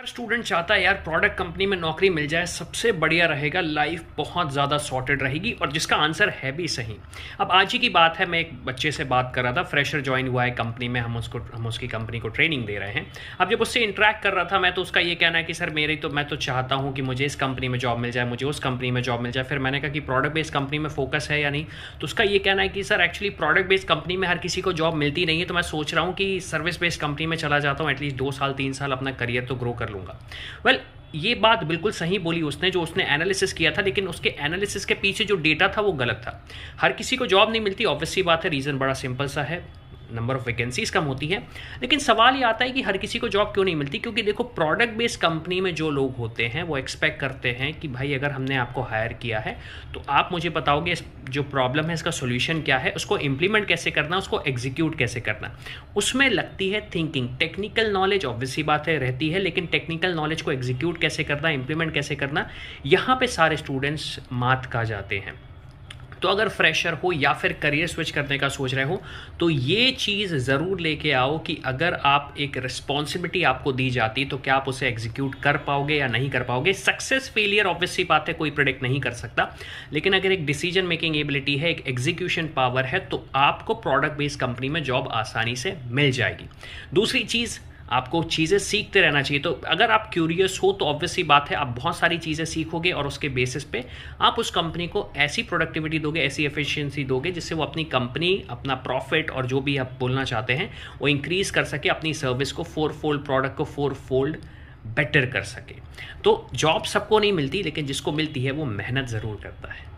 Student चाहता है यार प्रोडक्ट कंपनी में नौकरी मिल जाए, सबसे बढ़िया रहेगा, लाइफ बहुत ज़्यादा सॉर्टेड रहेगी, और जिसका आंसर है भी सही। अब आज ही की बात है, मैं एक बच्चे से बात कर रहा था, फ्रेशर ज्वाइन हुआ है कंपनी में, हम उसकी कंपनी को ट्रेनिंग दे रहे हैं। अब जब उससे इंटरेक्ट कर रहा था मैं, तो उसका ये कहना है कि सर मैं तो चाहता हूँ कि मुझे इस कंपनी में जॉब मिल जाए, मुझे उस कंपनी में जॉब मिल जाए। फिर मैंने कहा कि प्रोडक्ट बेस्ड कंपनी में फोकस है या नहीं, तो उसका ये कहना है कि sir actually product based company में हर किसी को जॉब मिलती नहीं है, तो मैं सोच रहा हूँ कि सर्विस बेस्ड कंपनी में चला जाता हूँ, एटलीस्ट 2 साल 3 साल अपना करियर तो ग्रो कर लूँगा। वेल, ये बात बिल्कुल सही बोली उसने, जो उसने एनालिसिस किया था, लेकिन उसके एनालिसिस के पीछे जो डेटा था वो गलत था। हर किसी को जॉब नहीं मिलती, ऑब्वियस सी बात है, रीज़न बड़ा सिंपल सा है, नंबर ऑफ वैकेंसीज कम होती है। लेकिन सवाल ये आता है कि हर किसी को जॉब क्यों नहीं मिलती, क्योंकि देखो प्रोडक्ट बेस्ड कंपनी में जो लोग होते हैं वो एक्सपेक्ट करते हैं कि भाई अगर हमने आपको हायर किया है तो आप मुझे बताओगे जो प्रॉब्लम है इसका सोल्यूशन क्या है, उसको इंप्लीमेंट कैसे करना, उसको एग्जीक्यूट कैसे करना। उसमें लगती है थिंकिंग, टेक्निकल नॉलेज ऑब्वियस सी बात है रहती है, लेकिन टेक्निकल नॉलेज को एग्जीक्यूट कैसे करना, इंप्लीमेंट कैसे करना, यहाँ पे सारे स्टूडेंट्स मात खा जाते हैं। तो अगर फ्रेशर हो या फिर करियर स्विच करने का सोच रहे हो, तो ये चीज़ ज़रूर लेके आओ कि अगर आप एक रिस्पॉन्सिबिलिटी आपको दी जाती तो क्या आप उसे एग्जीक्यूट कर पाओगे या नहीं कर पाओगे। सक्सेस फेलियर ऑब्वियसली बात है, कोई प्रेडिक्ट नहीं कर सकता, लेकिन अगर एक डिसीजन मेकिंग एबिलिटी है, एक एग्जीक्यूशन पावर है, तो आपको प्रोडक्ट बेस्ड कंपनी में जॉब आसानी से मिल जाएगी। दूसरी चीज़, आपको चीज़ें सीखते रहना चाहिए। तो अगर आप क्यूरियस हो तो ऑब्वियसली बात है आप बहुत सारी चीज़ें सीखोगे, और उसके बेसिस पे आप उस कंपनी को ऐसी प्रोडक्टिविटी दोगे, ऐसी एफिशिएंसी दोगे, जिससे वो अपनी कंपनी, अपना प्रॉफिट और जो भी आप बोलना चाहते हैं वो इंक्रीज़ कर सके, अपनी सर्विस को 4-फोल्ड, प्रोडक्ट को 4-फोल्ड बेटर कर सके। तो जॉब सबको नहीं मिलती, लेकिन जिसको मिलती है वो मेहनत ज़रूर करता है।